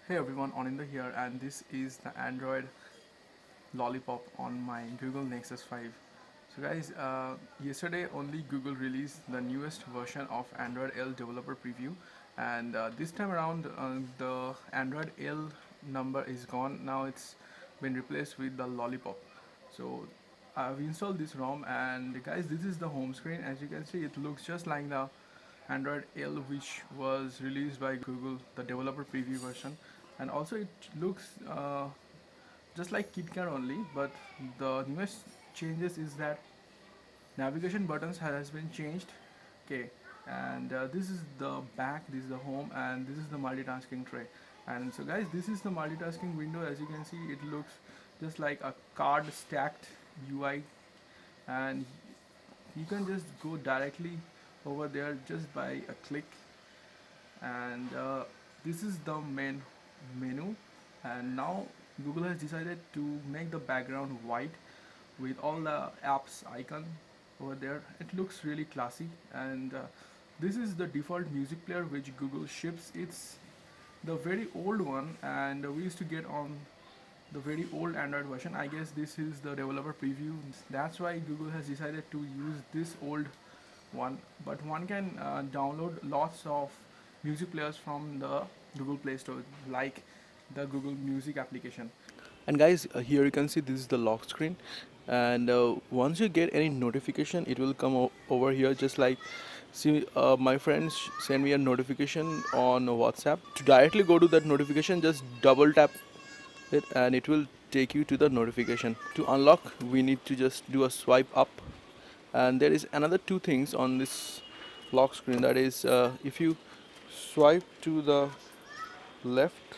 Hey everyone, Aninder here, and this is the Android Lollipop on my Google Nexus 5. So guys, yesterday only Google released the newest version of Android L developer preview, and this time around the Android L number is gone. Now it's been replaced with the Lollipop. So I've installed this ROM, and guys, this is the home screen. As you can see, it looks just like the Android L, which was released by Google, the developer preview version, and also it looks just like KitKat only. But the newest changes is that navigation buttons has been changed. Okay, and this is the back, this is the home, and this is the multitasking tray. And so, guys, this is the multitasking window. As you can see, it looks just like a card stacked UI, and you can just go directly over there just by a click. And this is the main menu, and now Google has decided to make the background white with all the apps icon over there. It looks really classy, and this is the default music player which Google ships. It's the very old one, and we used to get on the very old Android version. I guess this is the developer preview. That's why Google has decided to use this old one, but one can download lots of music players from the Google Play Store, like the Google Music application. And guys, here you can see this is the lock screen, and once you get any notification, it will come over here. Just like, see, my friends send me a notification on WhatsApp. To directly go to that notification, just double tap it and it will take you to the notification. To unlock, we need to just do a swipe up, and there is another two things on this lock screen. That is, if you swipe to the left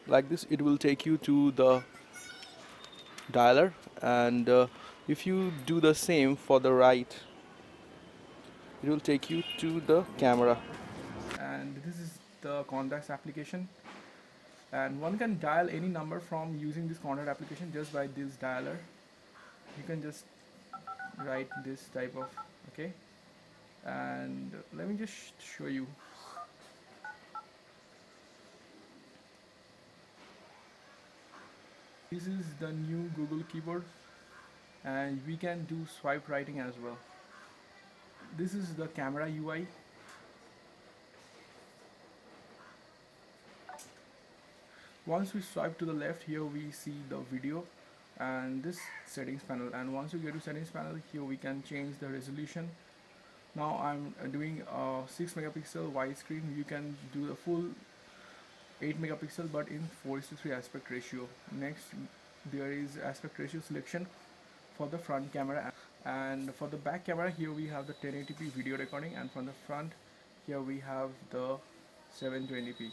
like this, it will take you to the dialer, and if you do the same for the right, it will take you to the camera. And this is the contacts application, and one can dial any number from using this contact application just by this dialer. You can just write this type of, okay, and let me just show you. This is the new Google keyboard, and we can do swipe writing as well. This is the camera UI. Once we swipe to the left, here we see the video and this settings panel, and once you get to settings panel, here we can change the resolution. Now I'm doing a 6 megapixel widescreen. You can do the full 8 megapixel but in 4:3 aspect ratio. Next, there is aspect ratio selection for the front camera, and for the back camera, here we have the 1080p video recording, and from the front, here we have the 720p.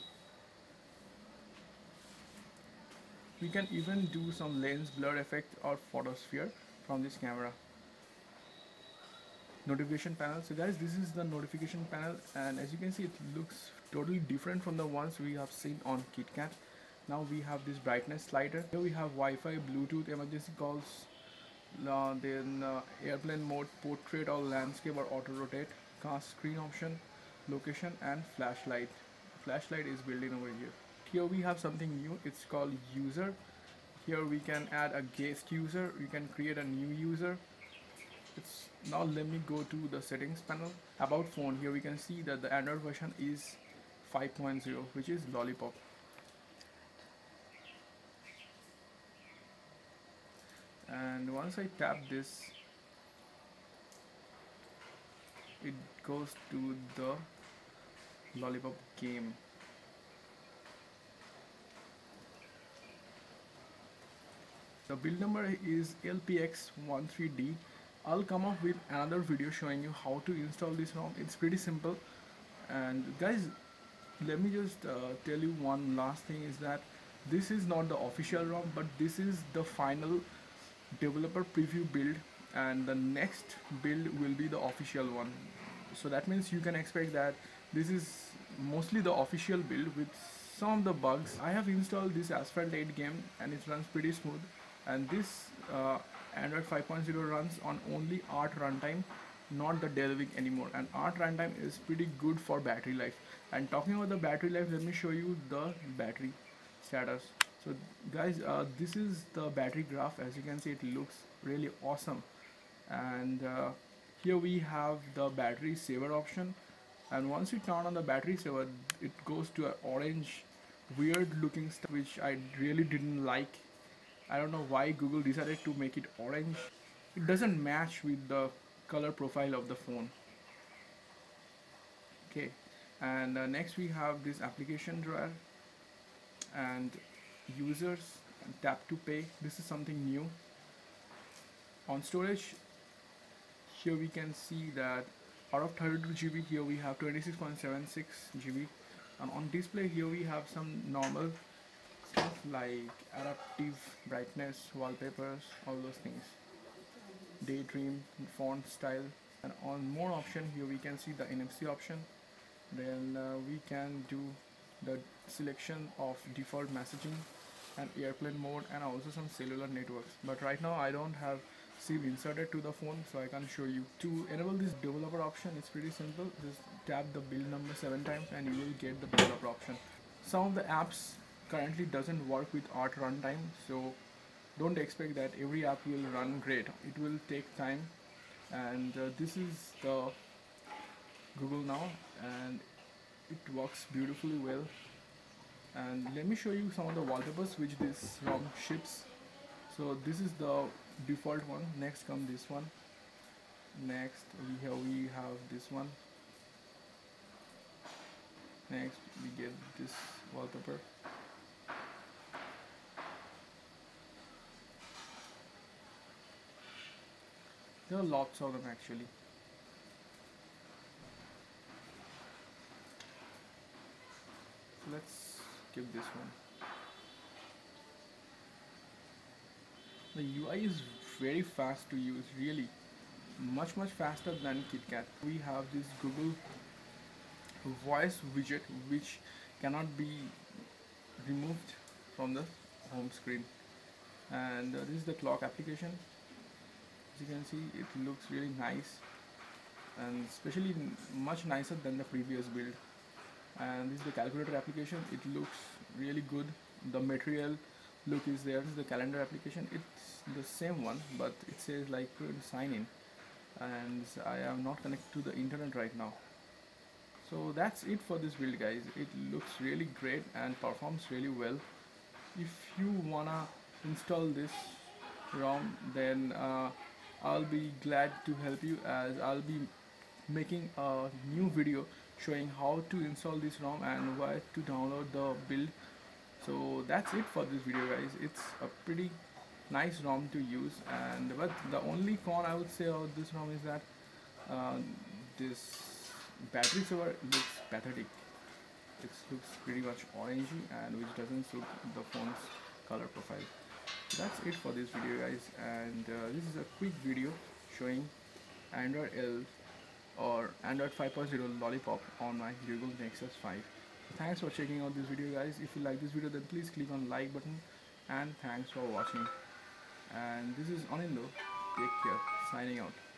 We can even do some lens blur effect or photosphere from this camera. Notification panel. So guys, this is the notification panel, and as you can see, it looks totally different from the ones we have seen on KitKat. Now we have this brightness slider. Here we have Wi-Fi, Bluetooth, emergency calls, then airplane mode, portrait or landscape or auto rotate, cast screen option, location, and flashlight. Flashlight is built in over here. Here we have something new. It's called user. Here we can add a guest user. We can create a new user. Now let me go to the settings panel. About phone, here we can see that the Android version is 5.0, which is Lollipop. And once I tap this, it goes to the Lollipop game. The build number is LPX13D. I'll come up with another video showing you how to install this ROM. It's pretty simple. And guys, let me just tell you one last thing, is that this is not the official ROM, but this is the final developer preview build, and the next build will be the official one. So that means you can expect that this is mostly the official build with some of the bugs. I have installed this Asphalt 8 game, and it runs pretty smooth, and this Android 5.0 runs on only ART runtime, not the delving anymore. And art runtime is pretty good for battery life. And talking about the battery life, let me show you the battery status. So guys, this is the battery graph. As you can see, it looks really awesome. And here we have the battery saver option, and once you turn on the battery saver, it goes to an orange weird looking stuff, which I really didn't like. I don't know why Google decided to make it orange. It doesn't match with the color profile of the phone. Okay, and next we have this application drawer and users and tap to pay. This is something new. On storage, here we can see that out of 32 GB, here we have 26.76 GB, and on display here we have some normal stuff like adaptive brightness, wallpapers, all those things, daydream, font style. And on more option, here we can see the NFC option. Then we can do the selection of default messaging and airplane mode, and also some cellular networks. But right now I don't have SIM inserted to the phone, so I can't show you. To enable this developer option, it's pretty simple. Just tap the build number 7 times and you will get the developer option. Some of the apps currently doesn't work with art runtime, so don't expect that every app will run great. It will take time. And this is the Google Now, and it works beautifully well. And let me show you some of the wallpapers which this ROM ships. So this is the default one. Next comes this one. Next we have this one. Next we get this wallpaper. There are lots of them actually. So let's skip this one. The UI is very fast to use, really much faster than KitKat. We have this Google voice widget which cannot be removed from the home screen, and this is the clock application. As you can see, it looks really nice, and especially much nicer than the previous build. And this is the calculator application. It looks really good. The material look is there. This is the calendar application. It's the same one, but it says like sign in, and I am not connected to the internet right now. So that's it for this build, guys. It looks really great and performs really well. If you wanna install this ROM, then I'll be glad to help you, as I'll be making a new video showing how to install this ROM and where to download the build. So that's it for this video, guys. It's a pretty nice ROM to use, and but the only con I would say about this ROM is that this battery saver looks pathetic. It looks pretty much orangey, and which doesn't suit the phone's color profile. That's it for this video, guys, and this is a quick video showing Android L or Android 5.0 Lollipop on my Google Nexus 5. So thanks for checking out this video, guys. If you like this video, then please click on like button, and thanks for watching. And this is Anindo. Take care. Signing out.